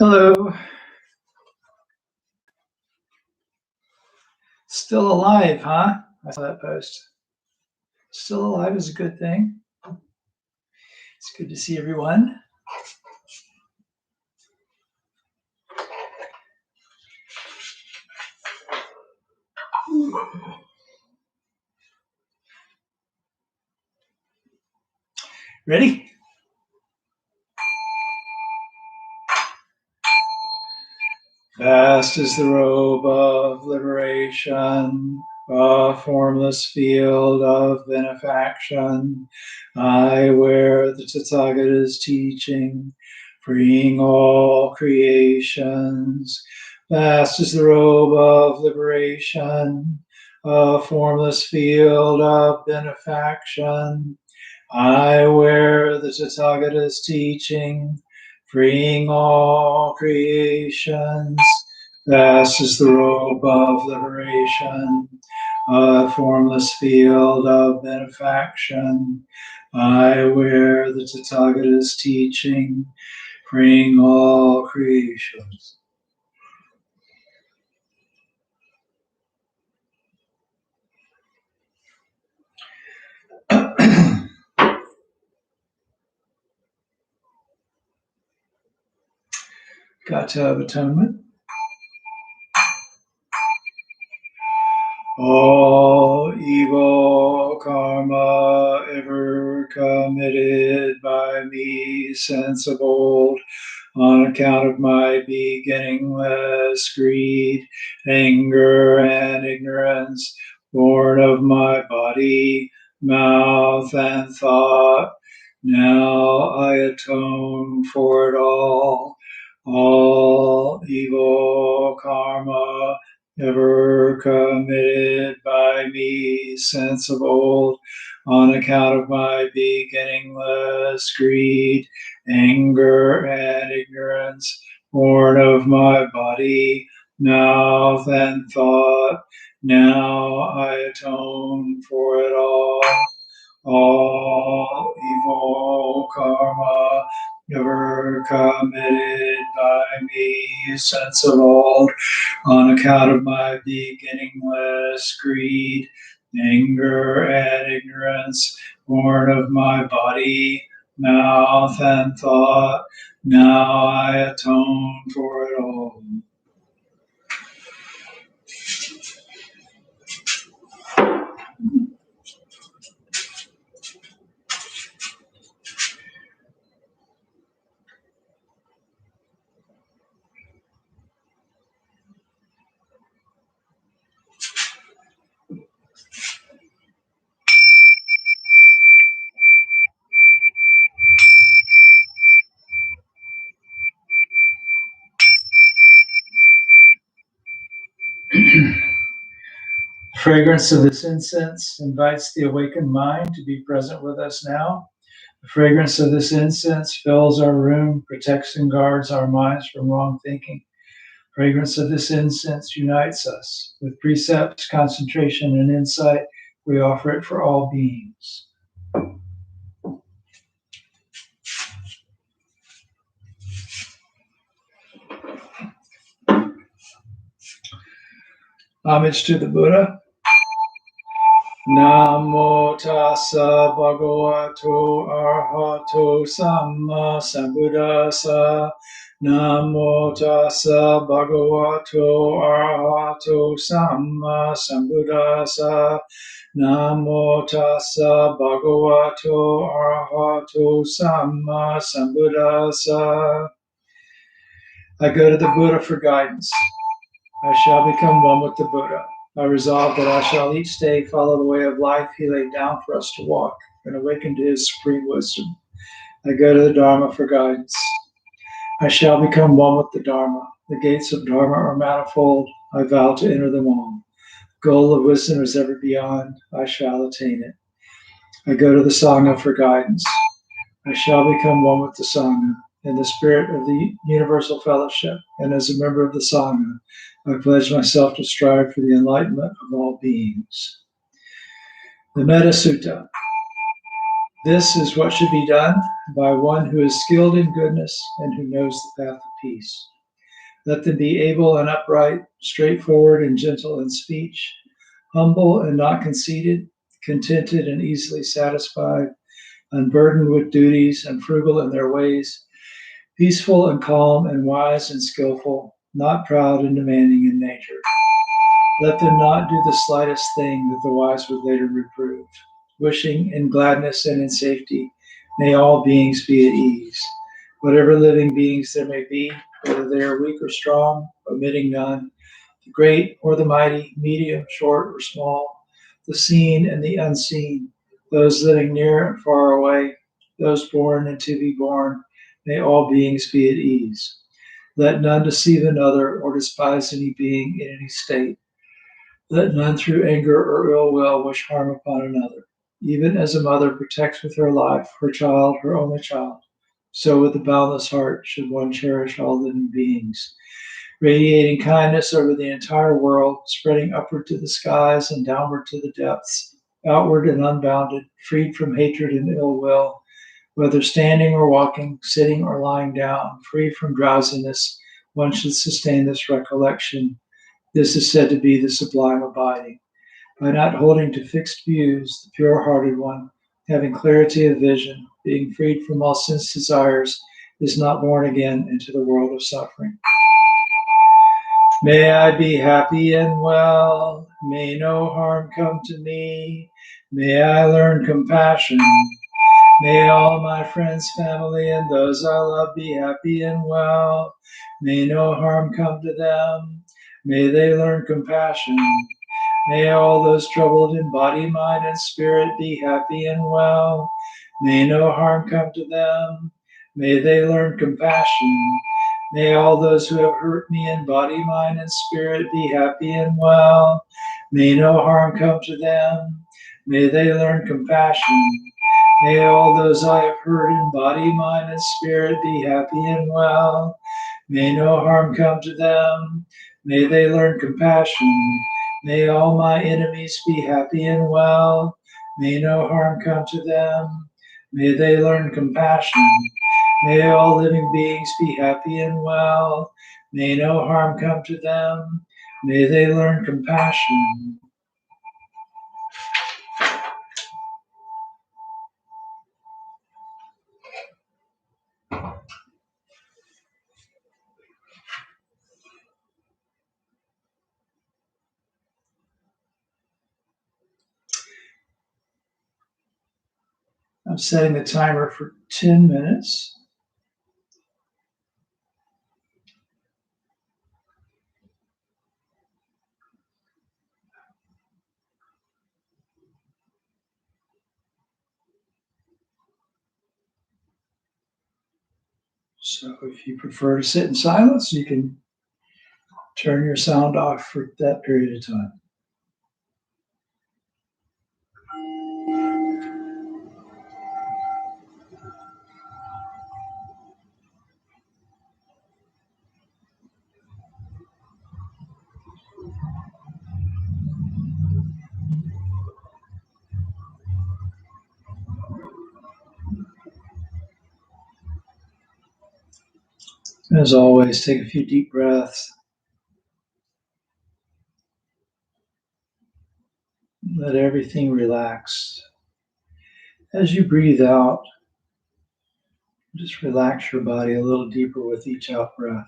Hello. Still alive, huh? I saw that post. Still alive is a good thing. It's good to see everyone. Ready? Vast is the robe of liberation, a formless field of benefaction. I wear the Tathagata's teaching, freeing all creations. Vast is the robe of liberation, a formless field of benefaction. I wear the Tathagata's teaching, freeing all creations. Vast is the robe of liberation, a formless field of benefaction. I wear the Tathagata's teaching, freeing all creations. Kata of Atonement. All evil karma ever committed by me since of old, on account of my beginningless greed, anger, and ignorance, born of my body, mouth, and thought, now I atone for it all. All evil karma ever committed by me since of old, on account of my beginningless greed, anger, and ignorance, born of my body, mouth, and thought, now I atone for it all. All evil karma ever committed by me since of old, on account of my beginningless greed, anger, and ignorance, born of my body, mouth, and thought, now I atone for it all. The fragrance of this incense invites the awakened mind to be present with us now. The fragrance of this incense fills our room, protects and guards our minds from wrong thinking. The fragrance of this incense unites us. With precepts, concentration, and insight, we offer it for all beings. Homage to the Buddha. Namo tassa bhagavato arahato samma sambuddhassa. Namo tassa bhagavato arahato samma sambuddhassa. Namo tassa bhagavato arahato samma sambuddhassa. I go to the Buddha for guidance. I shall become one with the Buddha. I resolve that I shall each day follow the way of life he laid down for us to walk and awaken to his supreme wisdom. I go to the Dharma for guidance. I shall become one with the Dharma. The gates of Dharma are manifold. I vow to enter them all. The goal of wisdom is ever beyond. I shall attain it. I go to the Sangha for guidance. I shall become one with the Sangha. In the spirit of the universal fellowship and as a member of the Sangha, I pledge myself to strive for the enlightenment of all beings. The Metta Sutta. This is what should be done by one who is skilled in goodness and who knows the path of peace. Let them be able and upright, straightforward and gentle in speech, humble and not conceited, contented and easily satisfied, unburdened with duties and frugal in their ways, peaceful and calm and wise and skillful, not proud and demanding in nature. Let them not do the slightest thing that the wise would later reprove. Wishing in gladness and in safety, may all beings be at ease. Whatever living beings there may be, whether they are weak or strong, omitting none, the great or the mighty, medium, short or small, the seen and the unseen, those living near and far away, those born and to be born, may all beings be at ease. Let none deceive another or despise any being in any state. Let none through anger or ill will wish harm upon another. Even as a mother protects with her life her child, her only child, so with a boundless heart should one cherish all living beings, radiating kindness over the entire world, spreading upward to the skies and downward to the depths, outward and unbounded, freed from hatred and ill will, whether standing or walking, sitting or lying down, free from drowsiness, one should sustain this recollection. This is said to be the sublime abiding. By not holding to fixed views, the pure hearted one, having clarity of vision, being freed from all sense desires, is not born again into the world of suffering. May I be happy and well. May no harm come to me. May I learn compassion. May all my friends, family, and those I love be happy and well. May no harm come to them. May they learn compassion. May all those troubled in body, mind, and spirit be happy and well. May no harm come to them. May they learn compassion. May all those who have hurt me in body, mind, and spirit be happy and well. May no harm come to them. May they learn compassion. May all those I have hurt in body, mind, and spirit be happy and well. May no harm come to them. May they learn compassion. May all my enemies be happy and well. May no harm come to them. May they learn compassion. May all living beings be happy and well. May no harm come to them. May they learn compassion. I'm setting the timer for 10 minutes. So if you prefer to sit in silence, you can turn your sound off for that period of time. As always, take a few deep breaths. Let everything relax. As you breathe out, just relax your body a little deeper with each out breath.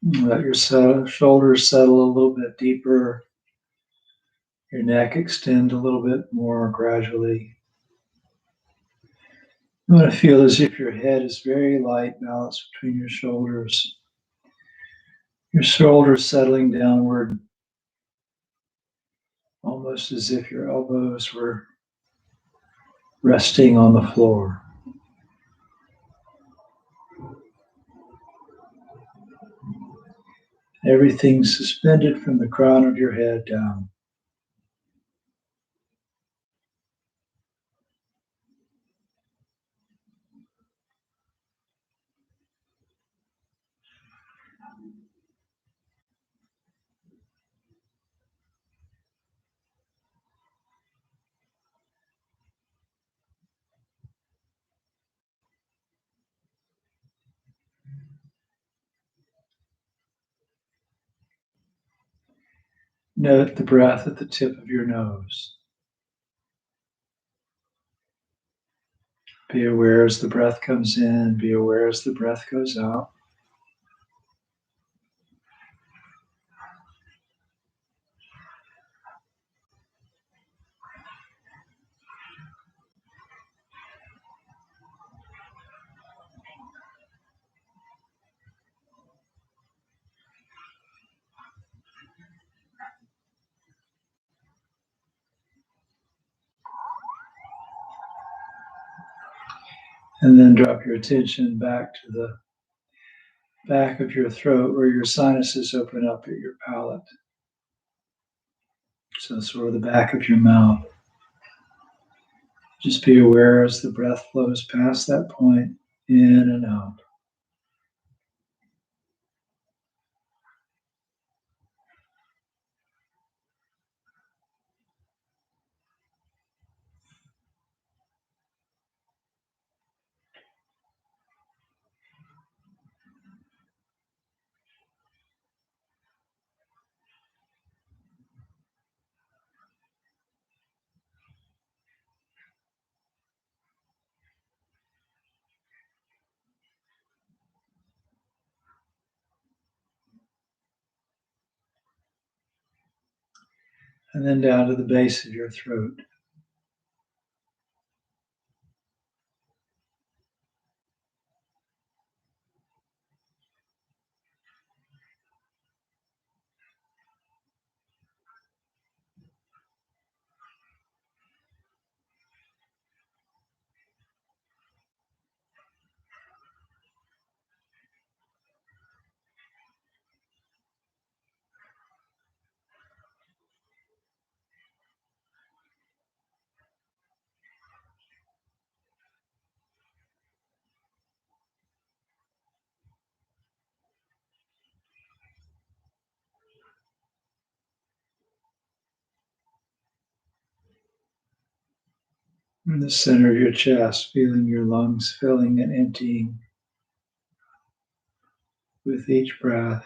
Let your shoulders settle a little bit deeper. Your neck extend a little bit more gradually. You want to feel as if your head is very light, balanced between your shoulders. Your shoulders settling downward, almost as if your elbows were resting on the floor. Everything suspended from the crown of your head down. Note the breath at the tip of your nose. Be aware as the breath comes in, be aware as the breath goes out. And then drop your attention back to the back of your throat where your sinuses open up at your palate. So sort of the back of your mouth. Just be aware as the breath flows past that point, in and out. And then down to the base of your throat. In the center of your chest, feeling your lungs filling and emptying with each breath.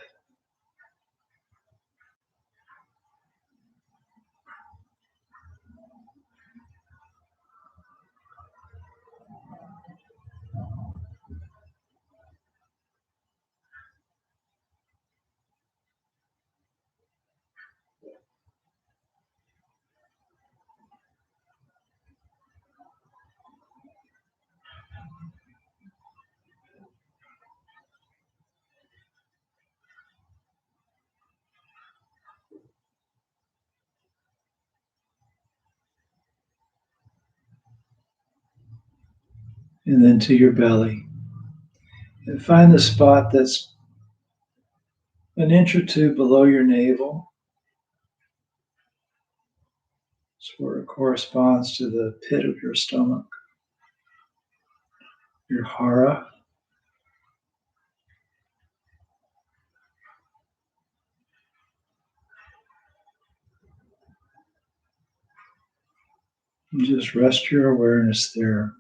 And then to your belly. And find the spot that's an inch or two below your navel. It's where it corresponds to the pit of your stomach, your hara. And just rest your awareness there.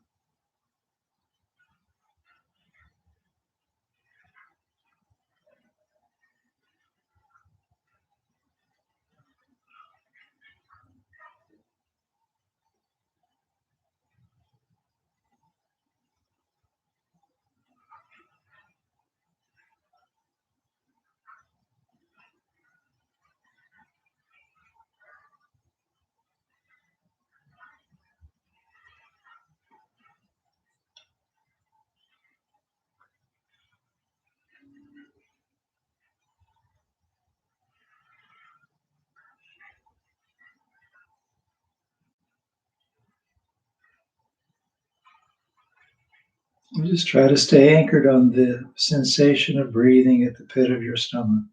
And just try to stay anchored on the sensation of breathing at the pit of your stomach.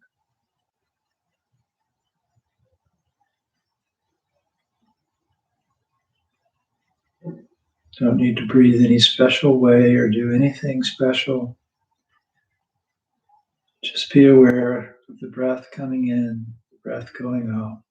Don't need to breathe any special way or do anything special. Just be aware of the breath coming in, the breath going out.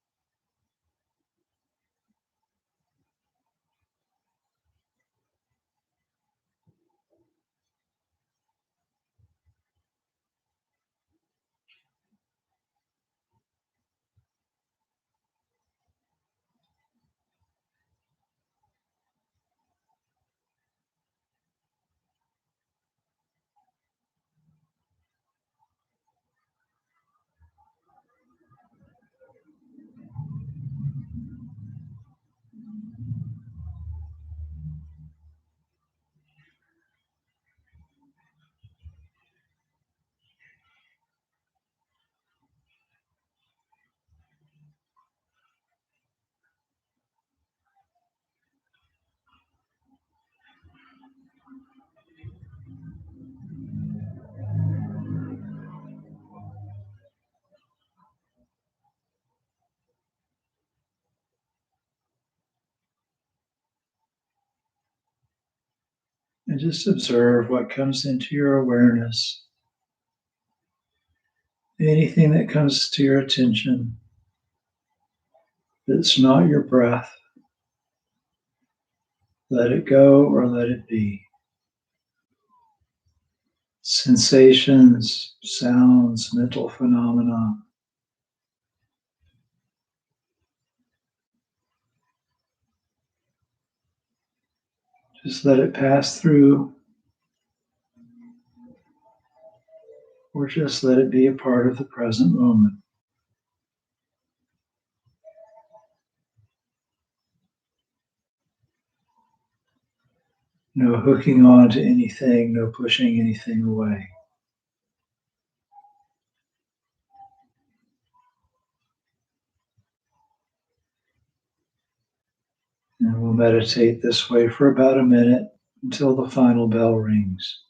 And just observe what comes into your awareness. Anything that comes to your attention that's not your breath, let it go or let it be. Sensations, sounds, mental phenomena. Just let it pass through, or just let it be a part of the present moment. No hooking on to anything, no pushing anything away. And we'll meditate this way for about a minute until the final bell rings.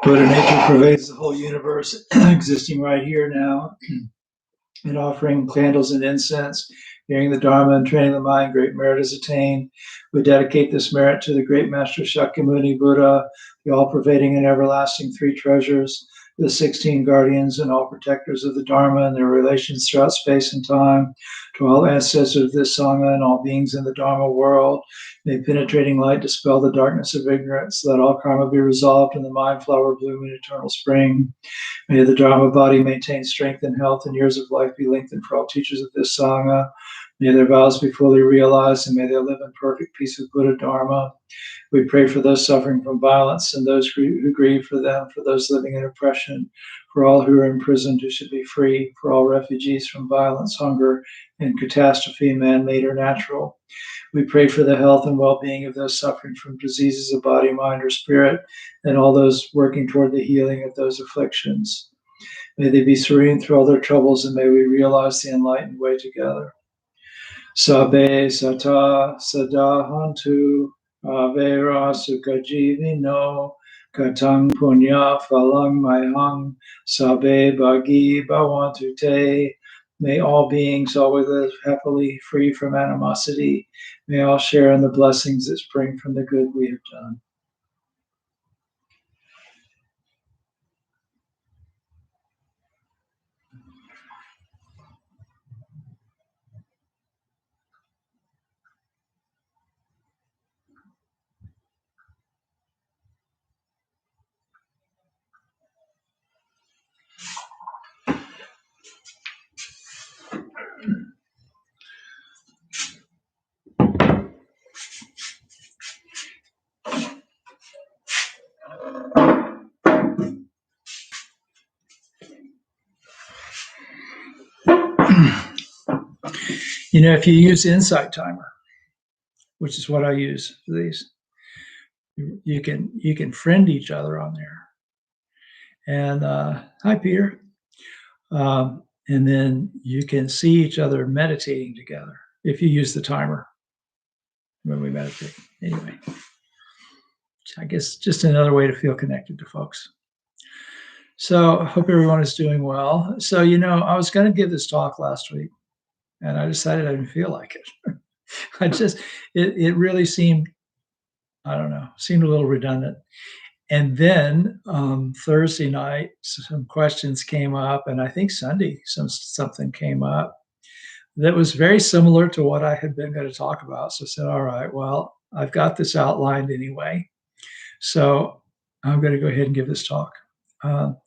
Buddha nature pervades the whole universe, existing right here now, and offering candles and incense, hearing the Dharma and training the mind, great merit is attained. We dedicate this merit to the great Master Shakyamuni Buddha, the all-pervading and everlasting three treasures, the 16 guardians and all protectors of the Dharma and their relations throughout space and time, to all ancestors of this Sangha and all beings in the Dharma world. May penetrating light dispel the darkness of ignorance. Let all karma be resolved in the mind flower bloom in eternal spring. May the Dharma body maintain strength and health, and years of life be lengthened for all teachers of this Sangha. May their vows be fully realized, and may they live in perfect peace with Buddha Dharma. We pray for those suffering from violence and those who grieve for them, for those living in oppression, for all who are imprisoned who should be free, for all refugees from violence, hunger, and catastrophe, man-made or natural. We pray for the health and well-being of those suffering from diseases of body, mind, or spirit, and all those working toward the healing of those afflictions. May they be serene through all their troubles, and may we realize the enlightened way together. Sabe sata sadahantu avera sukajivino katang punya phalang mayang sabe bhagi bhavantu te. May all beings always live happily, free from animosity. May all share in the blessings that spring from the good we have done. You know, if you use Insight Timer, which is what I use for these, you can friend each other on there. And hi, Peter. And then you can see each other meditating together if you use the timer when we meditate. Anyway, I guess just another way to feel connected to folks. So I hope everyone is doing well. So, you know, I was going to give this talk last week, and I decided I didn't feel like it. It really seemed I don't know, seemed a little redundant. And then Thursday night, some questions came up, and I think Sunday, something came up that was very similar to what I had been going to talk about. So I said, all right, well, I've got this outlined anyway. So I'm going to go ahead and give this talk. Um,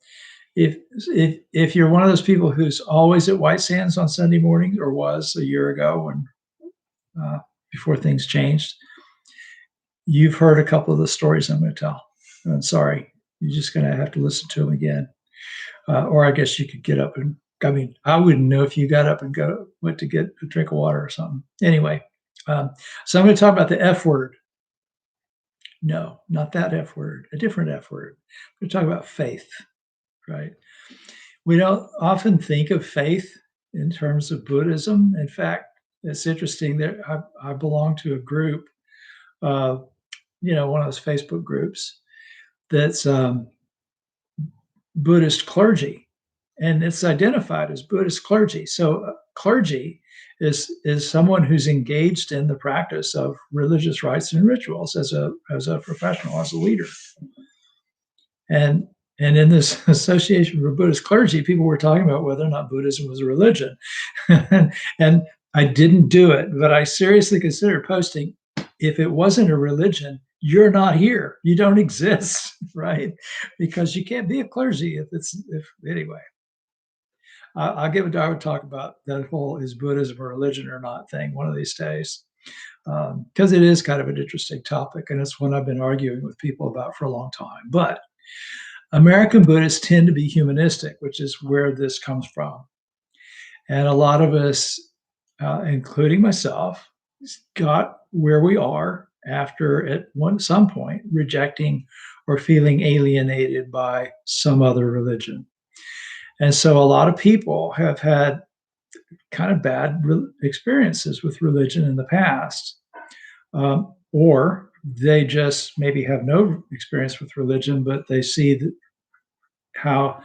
if you're one of those people who's always at White Sands on Sunday mornings, or was a year ago when before things changed, you've heard a couple of the stories I'm going to tell. I'm sorry, you're just going to have to listen to them again, or I guess you could get up and. I mean, I wouldn't know if you got up and went to get a drink of water or something. Anyway, so I'm going to talk about the F word. No, not that F word, a different F word. We're talking about faith, right? We don't often think of faith in terms of Buddhism. In fact, it's interesting that I belong to a group, one of those Facebook groups that's Buddhist clergy, and it's identified as Buddhist clergy. So clergy is someone who's engaged in the practice of religious rites and rituals as a professional, as a leader. And in this Association for Buddhist Clergy, people were talking about whether or not Buddhism was a religion. And I didn't do it, but I seriously considered posting, if it wasn't a religion, you're not here. You don't exist, right? Because you can't be a clergy anyway. I'll give a Dharma talk about that whole is Buddhism a religion or not thing one of these days. Because it is kind of an interesting topic, and it's one I've been arguing with people about for a long time. But American Buddhists tend to be humanistic, which is where this comes from. And a lot of us, including myself, got where we are after at some point rejecting or feeling alienated by some other religion. And so a lot of people have had kind of bad experiences with religion in the past, or they just maybe have no experience with religion, but they see how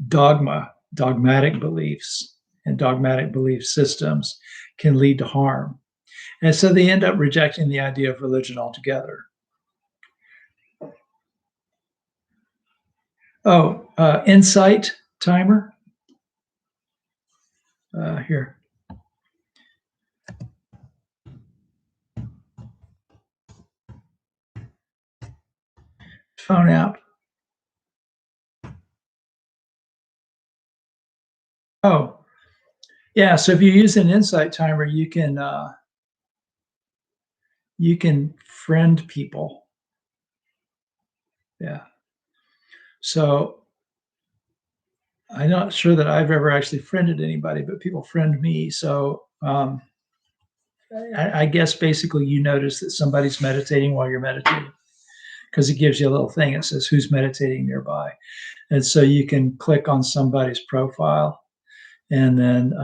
dogmatic beliefs and dogmatic belief systems can lead to harm. And so they end up rejecting the idea of religion altogether. Oh, insight timer. Here. Phone app. Oh, yeah. So if you use an insight timer, you can friend people. Yeah. So I'm not sure that I've ever actually friended anybody, but people friend me. So I guess basically you notice that somebody's meditating while you're meditating, because it gives you a little thing. It says who's meditating nearby. And so you can click on somebody's profile and then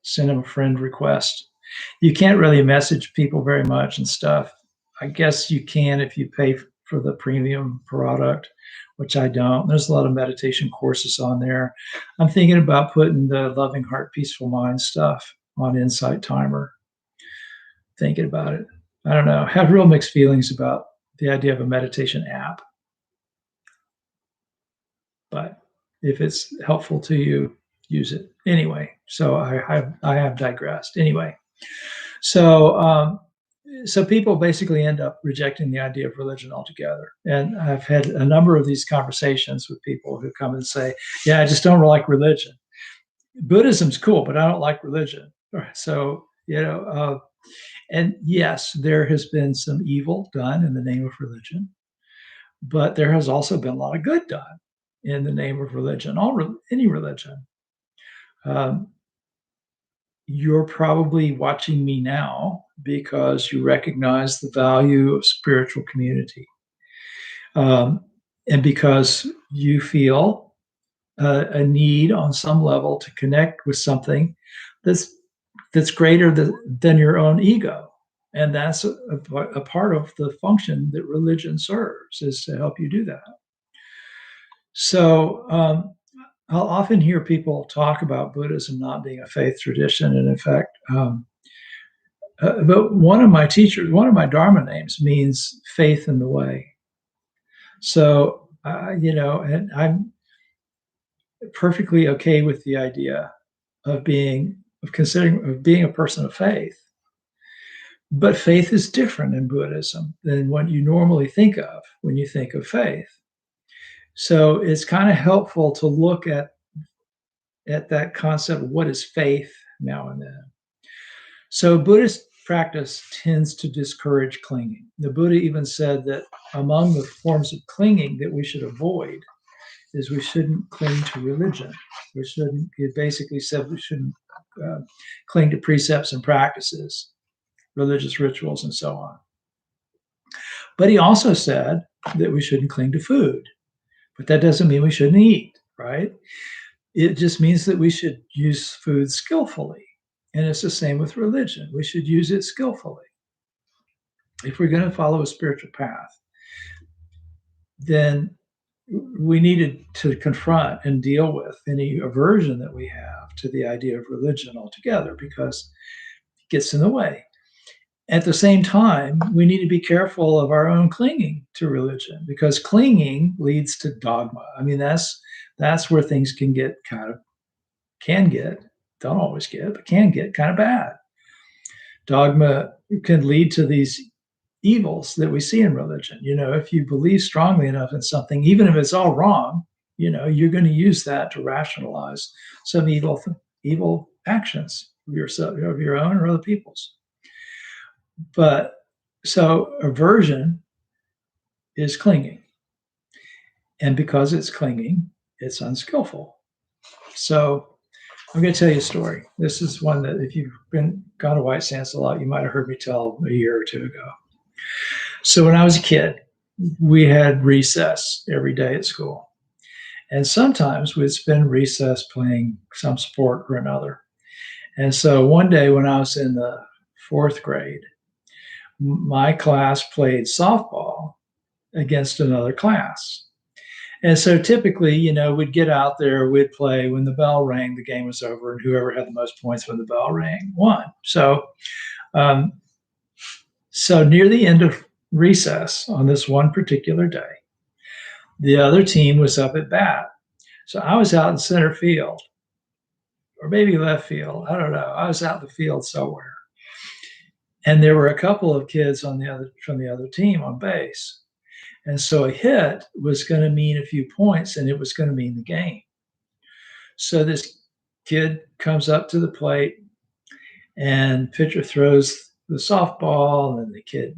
send them a friend request. You can't really message people very much and stuff. I guess you can if you pay for the premium product, which I don't. There's a lot of meditation courses on there. I'm thinking about putting the Loving Heart, Peaceful Mind stuff on Insight Timer. Thinking about it. I don't know. I have real mixed feelings about the idea of a meditation app. But if it's helpful to you, use it anyway. So I have digressed anyway. So so people basically end up rejecting the idea of religion altogether. And I've had a number of these conversations with people who come and say, "Yeah, I just don't like religion. Buddhism's cool, but I don't like religion." So and yes, there has been some evil done in the name of religion, but there has also been a lot of good done in the name of religion, any religion. You're probably watching me now because you recognize the value of spiritual community, and because you feel a need on some level to connect with something that's greater than your own ego. And that's a part of the function that religion serves, is to help you do that. So I'll often hear people talk about Buddhism not being a faith tradition. And in fact, But one of my teachers, one of my Dharma names means faith in the way. So, and I'm perfectly okay with the idea of being a person of faith. But faith is different in Buddhism than what you normally think of when you think of faith. So it's kind of helpful to look at that concept of what is faith now and then. So Buddhist practice tends to discourage clinging. The Buddha even said that among the forms of clinging that we should avoid is we shouldn't cling to religion. It basically said we shouldn't cling to precepts and practices, religious rituals, and so on. But he also said that we shouldn't cling to food. But that doesn't mean we shouldn't eat, right? It just means that we should use food skillfully. And it's the same with religion. We should use it skillfully. If we're going to follow a spiritual path, then we needed to confront and deal with any aversion that we have to the idea of religion altogether, because it gets in the way. At the same time, we need to be careful of our own clinging to religion, because clinging leads to dogma. I mean, that's where things can get don't always get, but can get kind of bad. Dogma can lead to these evils that we see in religion. If you believe strongly enough in something, even if it's all wrong, you're going to use that to rationalize some evil actions of your own or other people's. But so aversion is clinging. And because it's clinging, it's unskillful. So I'm going to tell you a story. This is one that if you've gone to White Sands a lot, you might have heard me tell a year or two ago. So when I was a kid, we had recess every day at school. And sometimes we'd spend recess playing some sport or another. And so one day when I was in the 4th grade, my class played softball against another class. And so typically, we'd get out there, we'd play. When the bell rang, the game was over, and whoever had the most points when the bell rang won. So near the end of recess on this one particular day, the other team was up at bat. So I was out in center field, or maybe left field. I don't know. I was out in the field somewhere. And there were a couple of kids from the other team on base. And so a hit was going to mean a few points, and it was going to mean the game. So this kid comes up to the plate, and pitcher throws the softball, and the kid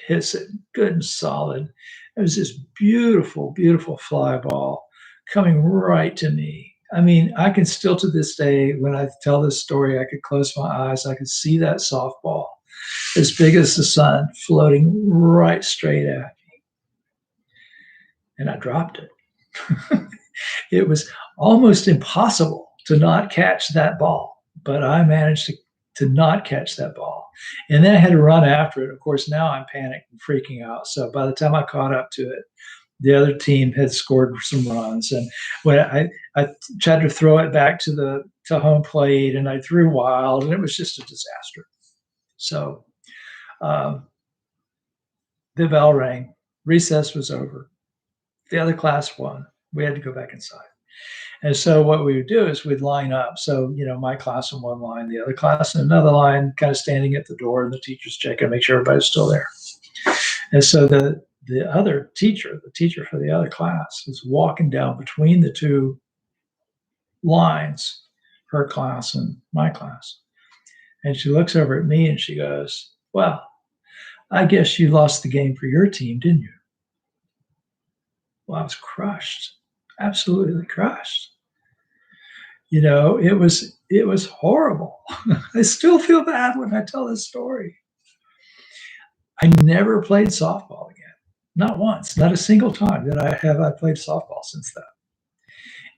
hits it good and solid. It was this beautiful, beautiful fly ball coming right to me. I mean, I can still to this day, when I tell this story, I could close my eyes. I could see that softball as big as the sun floating right straight at me. And I dropped it. It was almost impossible to not catch that ball, but I managed to not catch that ball. And then I had to run after it. Of course, now I'm panicked and freaking out. So by the time I caught up to it, the other team had scored some runs. And when I tried to throw it back to home plate, and I threw wild, and it was just a disaster. So the bell rang. Recess was over. The other class won. We had to go back inside. And so what we would do is we'd line up. So, my class in one line, the other class in another line, kind of standing at the door, and the teacher's checking to make sure everybody's still there. And so the other teacher, the teacher for the other class, was walking down between the two lines, her class and my class. And she looks over at me and she goes, "Well, I guess you lost the game for your team, didn't you?" Well, I was crushed, absolutely crushed. It was horrible. I still feel bad when I tell this story. I never played softball again. Not once, not a single time that I played softball since then.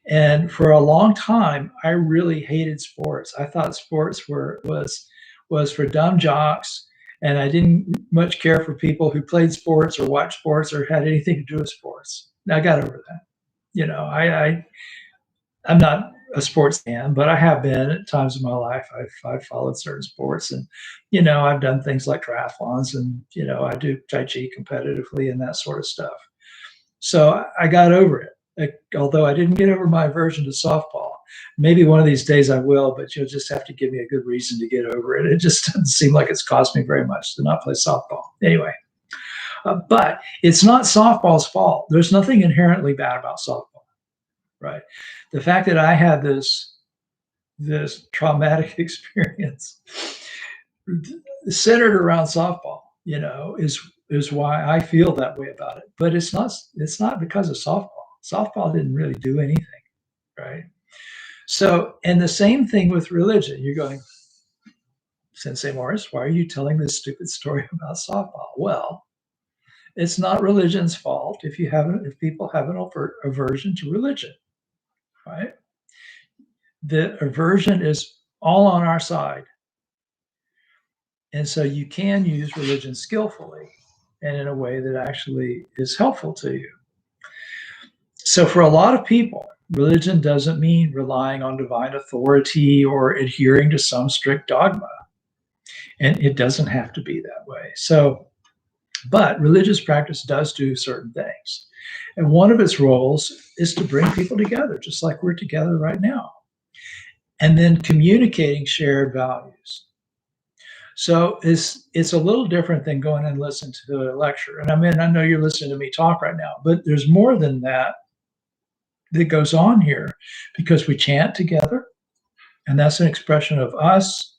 And for a long time, I really hated sports. I thought sports was for dumb jocks, and I didn't much care for people who played sports or watched sports or had anything to do with sports. I got over that. I'm not a sports fan, but I have been at times in my life. I've followed certain sports, and I've done things like triathlons, and I do Tai Chi competitively and that sort of stuff. So I got over it. Although I didn't get over my aversion to softball. Maybe one of these days I will, but you'll just have to give me a good reason to get over it. It just doesn't seem like it's cost me very much to not play softball. Anyway, but it's not softball's fault. There's nothing inherently bad about softball, right? The fact that I had this traumatic experience centered around softball, is why I feel that way about it. But it's not because of softball. Softball didn't really do anything, right? So, and the same thing with religion. You're going, Sensei Morris, why are you telling this stupid story about softball? Well, it's not religion's fault if people have an aversion to religion, right? The aversion is all on our side. And so you can use religion skillfully and in a way that actually is helpful to you. So for a lot of people, religion doesn't mean relying on divine authority or adhering to some strict dogma. And it doesn't have to be that way. But religious practice does do certain things. And one of its roles is to bring people together, just like we're together right now. And then communicating shared values. So it's a little different than going and listening to a lecture. And I know you're listening to me talk right now, but there's more than that goes on here, because we chant together. And that's an expression of us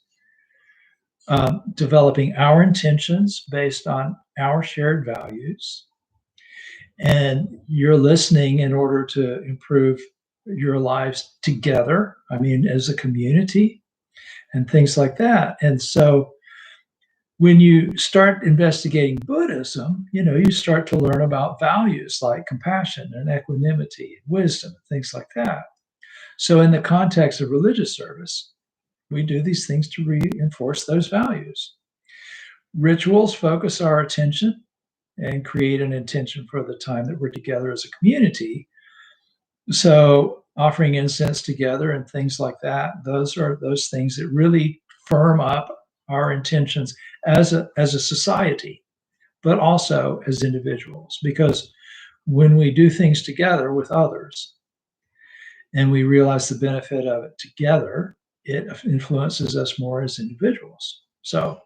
developing our intentions based on our shared values. And you're listening in order to improve your lives together, as a community and things like that. And so when you start investigating Buddhism, you start to learn about values like compassion and equanimity, and wisdom, and things like that. So in the context of religious service, we do these things to reinforce those values. Rituals focus our attention and create an intention for the time that we're together as a community. So offering incense together and things like that, those are those things that really firm up our intentions as a society, but also as individuals. Because when we do things together with others and we realize the benefit of it together, it influences us more as individuals. So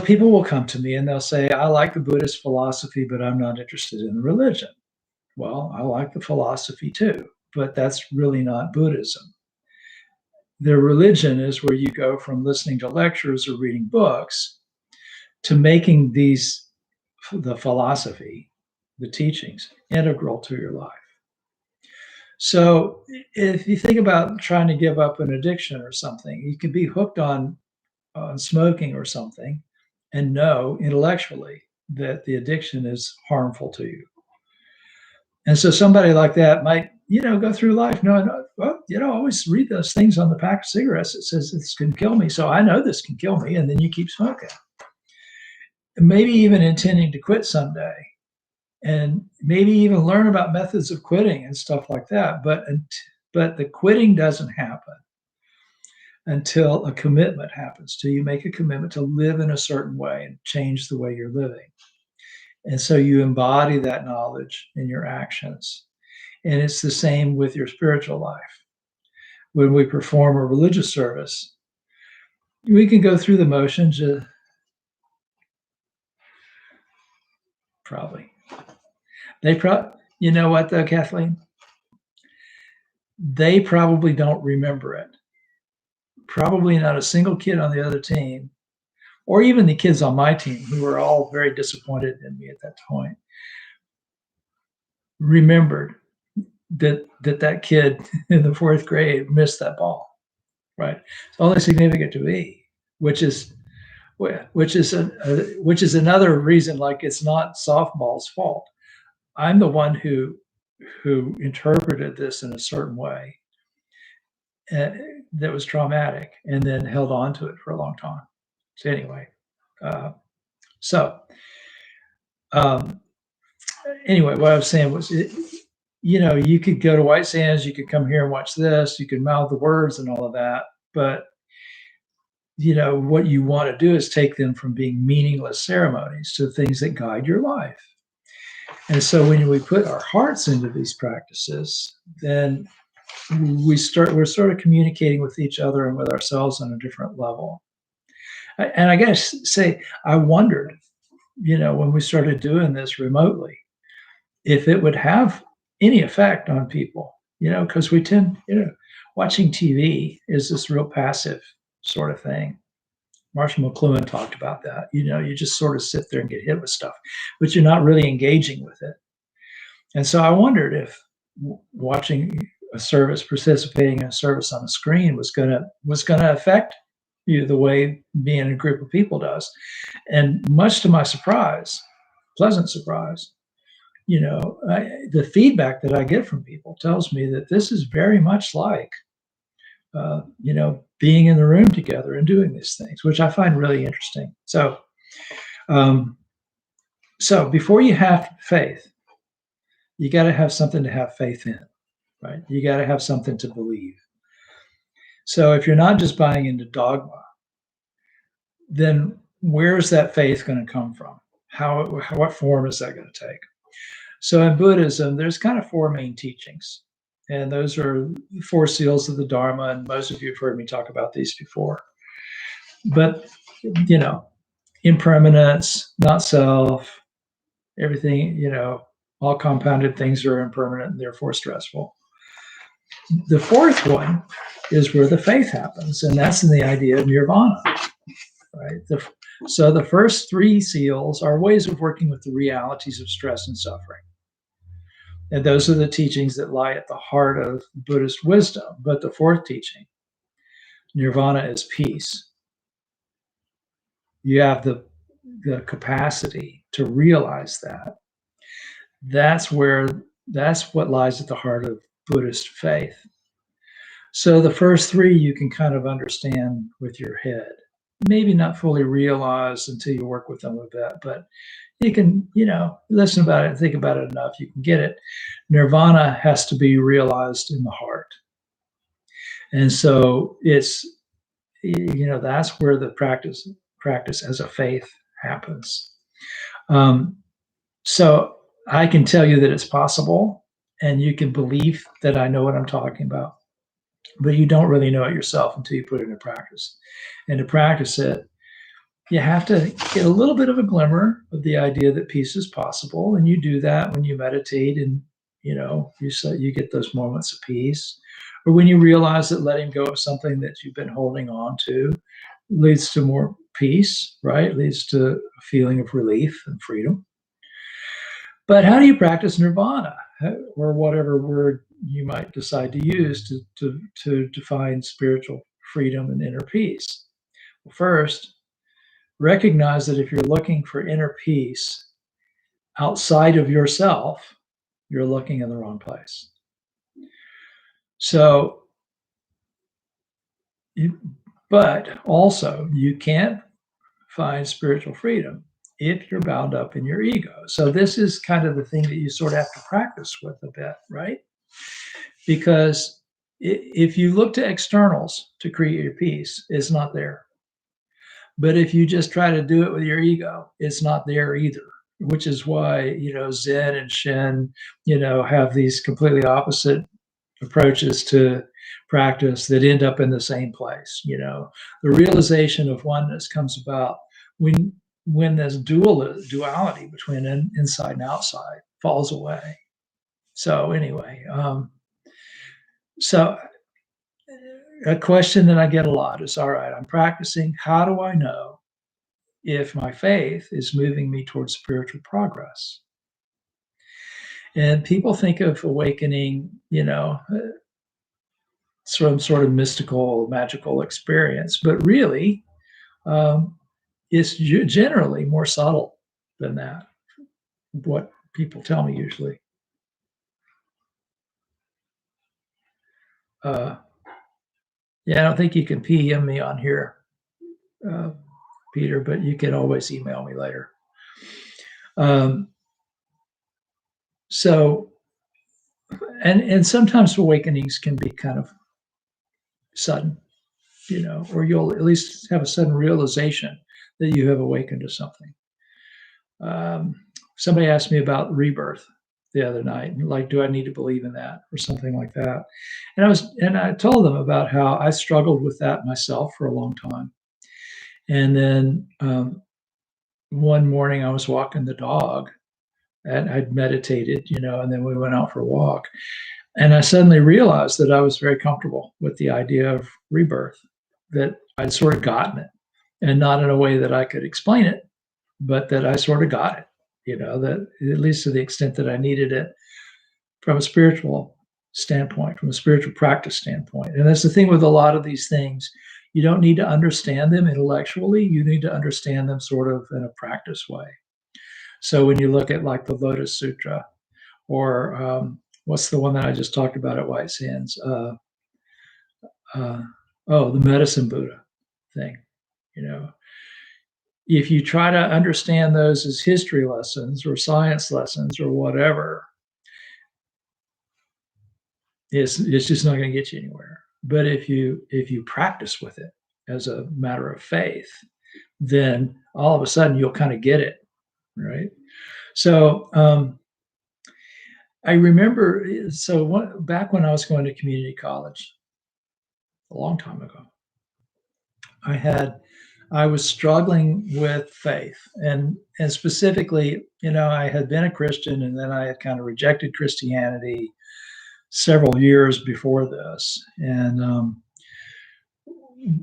people will come to me and they'll say, I like the Buddhist philosophy, but I'm not interested in the religion. Well, I like the philosophy too, but that's really not Buddhism. The religion is where you go from listening to lectures or reading books to making the philosophy, the teachings, integral to your life. So if you think about trying to give up an addiction or something, you can be hooked on smoking or something and know intellectually that the addiction is harmful to you. And so somebody like that might, go through life knowing, well, always read those things on the pack of cigarettes. It says this can kill me. So I know this can kill me. And then you keep smoking. And maybe even intending to quit someday. And maybe even learn about methods of quitting and stuff like that. But the quitting doesn't happen until a commitment happens, till you make a commitment to live in a certain way and change the way you're living. And so you embody that knowledge in your actions. And it's the same with your spiritual life. When we perform a religious service, we can go through the motions. Probably. You know what though, Kathleen? They probably don't remember it. Probably not a single kid on the other team, or even the kids on my team, who were all very disappointed in me at that point, remembered that kid in the fourth grade missed that ball, right? It's only significant to me, which is another reason, like, it's not softball's fault. I'm the one who interpreted this in a certain way that was traumatic, and then held on to it for a long time. So anyway, anyway, what I was saying was, you could go to White Sands, you could come here and watch this, you could mouth the words and all of that, but what you want to do is take them from being meaningless ceremonies to things that guide your life. And so when we put our hearts into these practices, then we're sort of communicating with each other and with ourselves on a different level. And I gotta say, I wondered, when we started doing this remotely, if it would have any effect on people, because we tend, watching TV is this real passive sort of thing. Marshall McLuhan talked about that. You just sort of sit there and get hit with stuff, but you're not really engaging with it. And so I wondered if watching a service, participating in a service on a screen was gonna affect you the way being in a group of people does. And much to my surprise, pleasant surprise, the feedback that I get from people tells me that this is very much like, being in the room together and doing these things, which I find really interesting. Um, so before you have faith, you got to have something to have faith in, right? You got to have something to believe. So if you're not just buying into dogma, then where's that faith going to come from? What form is that going to take? So in Buddhism, there's kind of four main teachings, and those are the four seals of the Dharma. And most of you have heard me talk about these before. But impermanence, not self, everything, all compounded things are impermanent and therefore stressful. The fourth one is where the faith happens, and that's in the idea of nirvana, right? So the first three seals are ways of working with the realities of stress and suffering. And those are the teachings that lie at the heart of Buddhist wisdom. But the fourth teaching, nirvana, is peace. You have the capacity to realize that. That's what lies at the heart of Buddhist faith. So the first three you can kind of understand with your head, maybe not fully realize until you work with them a bit, but you can, listen about it and think about it enough, you can get it. Nirvana has to be realized in the heart. And so it's, that's where the practice as a faith happens. So I can tell you that it's possible, and you can believe that I know what I'm talking about, but you don't really know it yourself until you put it into practice. And to practice it, you have to get a little bit of a glimmer of the idea that peace is possible, and you do that when you meditate, and you get those moments of peace, or when you realize that letting go of something that you've been holding on to leads to more peace, right? Leads to a feeling of relief and freedom. But how do you practice nirvana, or whatever word you might decide to use to define spiritual freedom and inner peace? Well, first, recognize that if you're looking for inner peace outside of yourself, you're looking in the wrong place. So, but also, you can't find spiritual freedom if you're bound up in your ego. So this is kind of the thing that you sort of have to practice with a bit, right? Because if you look to externals to create your peace, it's not there. But if you just try to do it with your ego, it's not there either, which is why, Zen and Shin, have these completely opposite approaches to practice that end up in the same place. The realization of oneness comes about when this duality between inside and outside falls away. So anyway, so a question that I get a lot is, all right, I'm practicing. How do I know if my faith is moving me towards spiritual progress? And people think of awakening, some sort of mystical, magical experience, but really, it's generally more subtle than that. What people tell me usually. Yeah, I don't think you can PM me on here, Peter, but you can always email me later. So and sometimes awakenings can be kind of sudden, or you'll at least have a sudden realization that you have awakened to something. Somebody asked me about rebirth the other night, like, do I need to believe in that or something like that? And I told them about how I struggled with that myself for a long time. And then one morning I was walking the dog and I'd meditated, and then we went out for a walk. And I suddenly realized that I was very comfortable with the idea of rebirth, that I'd sort of gotten it, and not in a way that I could explain it, but that I sort of got it, that at least to the extent that I needed it from a spiritual standpoint, from a spiritual practice standpoint. And that's the thing with a lot of these things. You don't need to understand them intellectually. You need to understand them sort of in a practice way. So when you look at like the Lotus Sutra, or what's the one that I just talked about at White Sands? The Medicine Buddha thing. If you try to understand those as history lessons or science lessons or whatever, it's just not going to get you anywhere. But if you practice with it as a matter of faith, then all of a sudden you'll kind of get it, right? So I remember, back when I was going to community college, a long time ago, I was struggling with faith, and specifically, I had been a Christian, and then I had kind of rejected Christianity several years before this, and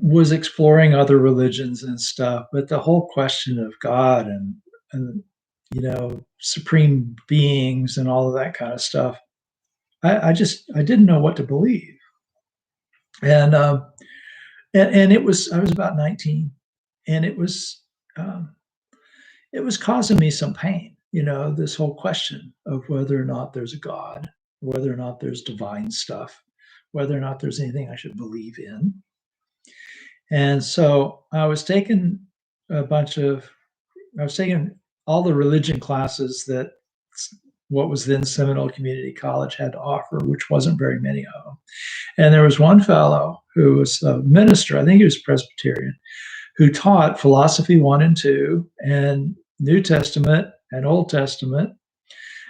was exploring other religions and stuff. But the whole question of God and supreme beings and all of that kind of stuff, I didn't know what to believe, and it was, I was about 19, and it was causing me some pain. This whole question of whether or not there's a God, whether or not there's divine stuff, whether or not there's anything I should believe in. And so I was taking all the religion classes that what was then Seminole Community College had to offer, which wasn't very many of them. And there was one fellow who was a minister, I think he was Presbyterian, who taught philosophy 1 and 2 and New Testament and Old Testament.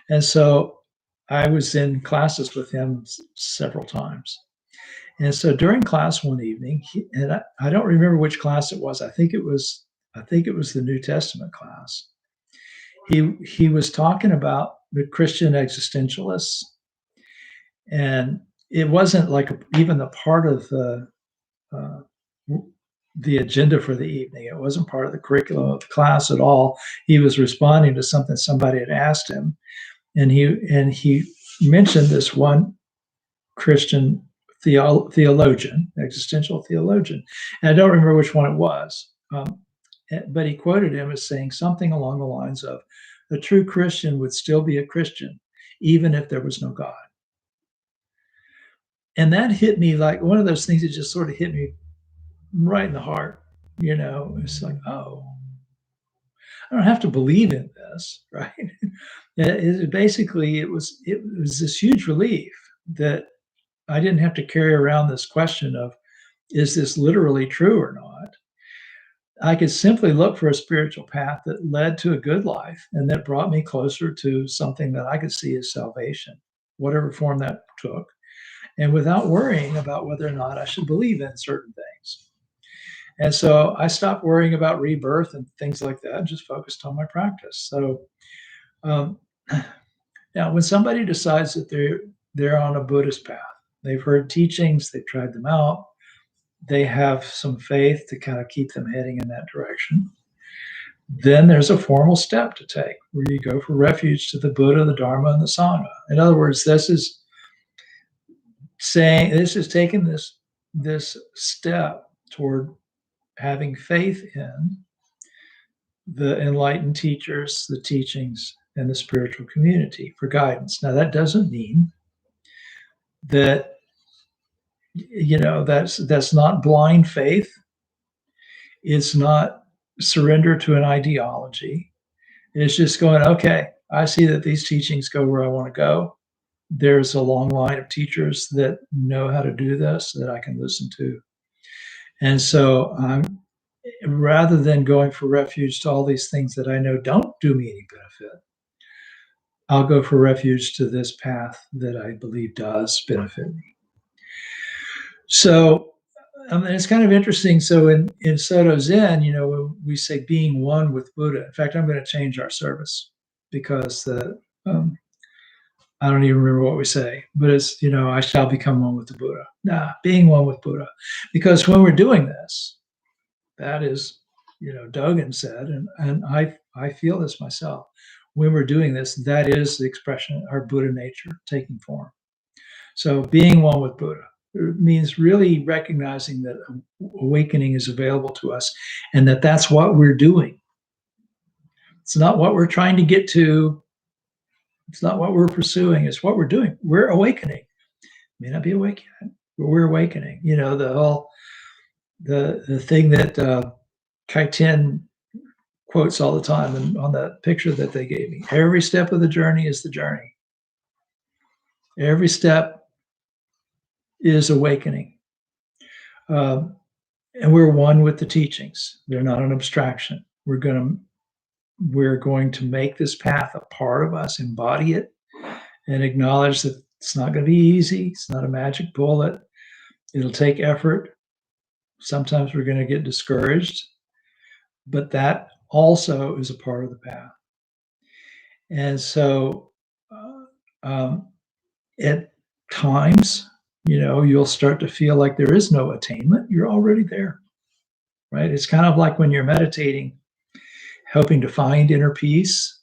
And so I was in classes with him several times. And so during class one evening, I don't remember which class it was. I think it was the New Testament class. He was talking about the Christian existentialists, and it wasn't like even the part of the agenda for the evening. It wasn't part of the curriculum of the class at all. He was responding to something somebody had asked him, and he mentioned this one Christian theologian, existential theologian, and I don't remember which one it was, but he quoted him as saying something along the lines of, "A true Christian would still be a Christian, even if there was no God." And that hit me like one of those things that just sort of hit me right in the heart. It's like, oh, I don't have to believe in this, right? Basically, it was this huge relief that I didn't have to carry around this question of, is this literally true or not? I could simply look for a spiritual path that led to a good life and that brought me closer to something that I could see as salvation, whatever form that took, and without worrying about whether or not I should believe in certain things. And so I stopped worrying about rebirth and things like that and just focused on my practice. So now when somebody decides that they're on a Buddhist path, they've heard teachings, they've tried them out, they have some faith to kind of keep them heading in that direction, then there's a formal step to take where you go for refuge to the Buddha, the Dharma, and the Sangha. In other words, this is taking this step toward having faith in the enlightened teachers, the teachings, and the spiritual community for guidance. Now, that doesn't mean that that's not blind faith. It's not surrender to an ideology. It's just going, okay, I see that these teachings go where I want to go. there's a long line of teachers that know how to do this that I can listen to. And so rather than going for refuge to all these things that I know don't do me any benefit, I'll go for refuge to this path that I believe does benefit me. So it's kind of interesting. So in Soto Zen, we say being one with Buddha. In fact, I'm going to change our service because um, I don't even remember what we say, but it's, I shall become one with the Buddha. Nah, being one with Buddha. Because when we're doing this, that is, Dogen said, and I feel this myself. When we're doing this, that is the expression, our Buddha nature taking form. So being one with Buddha means really recognizing that awakening is available to us and that that's what we're doing. It's not what we're trying to get to. It's not what we're pursuing. It's what we're doing. We're awakening. May not be awake yet, but we're awakening. The thing that Kai-Ten quotes all the time and on that picture that they gave me. Every step of the journey is the journey. Every step is awakening. And we're one with the teachings. They're not an abstraction. We're going to make this path a part of us, embody it, and acknowledge that it's not going to be easy. It's not a magic bullet. It'll take effort. Sometimes we're going to get discouraged, but that also is a part of the path. And so at times, you'll start to feel like there is no attainment. You're already there, right? It's kind of like when you're meditating, hoping to find inner peace,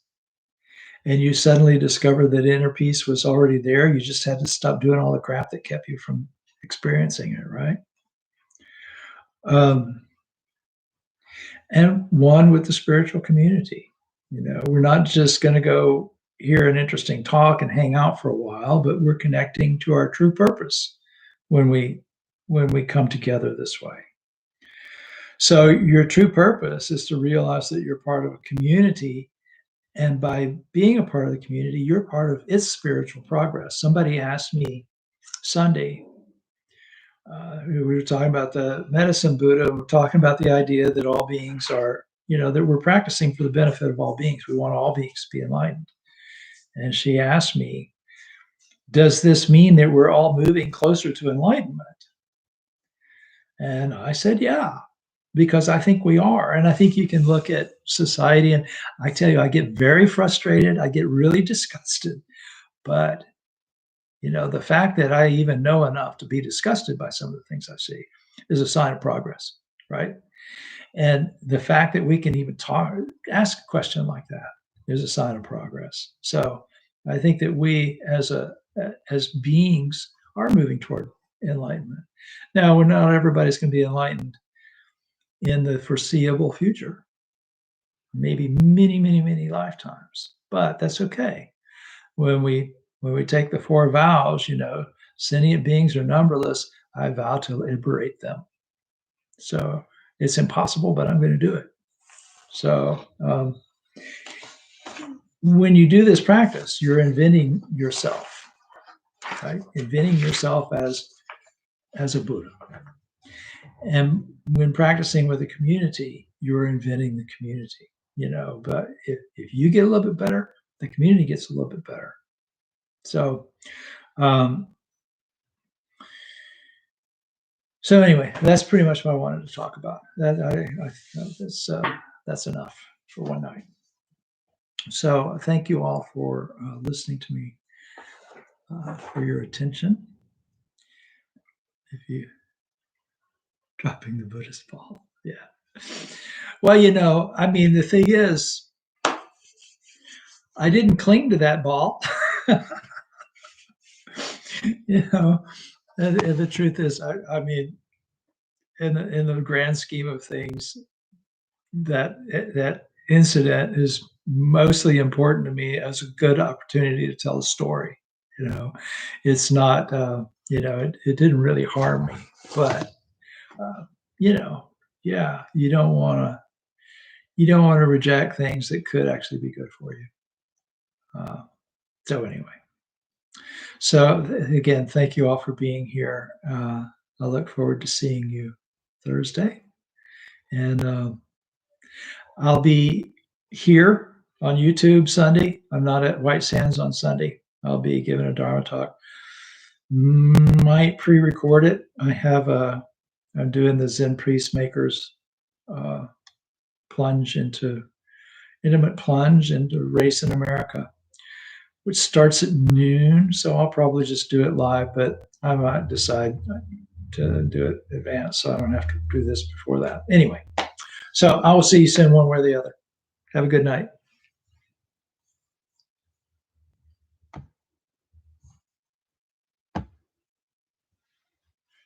and you suddenly discover that inner peace was already there. You just had to stop doing all the crap that kept you from experiencing it, right? And one with the spiritual community. We're not just going to go hear an interesting talk and hang out for a while, but we're connecting to our true purpose when we come together this way. So your true purpose is to realize that you're part of a community, and by being a part of the community, you're part of its spiritual progress. Somebody asked me Sunday, we were talking about the medicine Buddha. We're talking about the idea that all beings are, that we're practicing for the benefit of all beings. We want all beings to be enlightened. And she asked me, does this mean that we're all moving closer to enlightenment? And I said, yeah, because I think we are. And I think you can look at society, and I tell you, I get very frustrated. I get really disgusted. But the fact that I even know enough to be disgusted by some of the things I see is a sign of progress, right? And the fact that we can even ask a question like that is a sign of progress. So I think that we as beings are moving toward enlightenment. Now, not everybody's going to be enlightened in the foreseeable future, maybe many, many, many lifetimes, but that's okay. When we take the 4 vows, sentient beings are numberless, I vow to liberate them. So it's impossible, but I'm going to do it. So when you do this practice, you're inventing yourself, right? Inventing yourself as a Buddha. And when practicing with a community, you're inventing the community, but if you get a little bit better, the community gets a little bit better. So, so anyway, that's pretty much what I wanted to talk about. That's enough for one night. So thank you all for listening to me, for your attention. If you dropping the Buddhist ball, yeah. Well, the thing is, I didn't cling to that ball. The truth is, I mean, in the grand scheme of things, that incident is mostly important to me as a good opportunity to tell a story. It's not, it didn't really harm me, but yeah, you don't want to reject things that could actually be good for you. So anyway. So again, thank you all for being here. I look forward to seeing you Thursday, and I'll be here on YouTube Sunday. I'm not at White Sands on Sunday. I'll be giving a Dharma talk. Might pre-record it. I'm doing the Zen Priest Makers uh, intimate plunge into race in America, which starts at noon. So I'll probably just do it live, but I might decide to do it in advance so I don't have to do this before that. Anyway, so I will see you soon, one way or the other. Have a good night.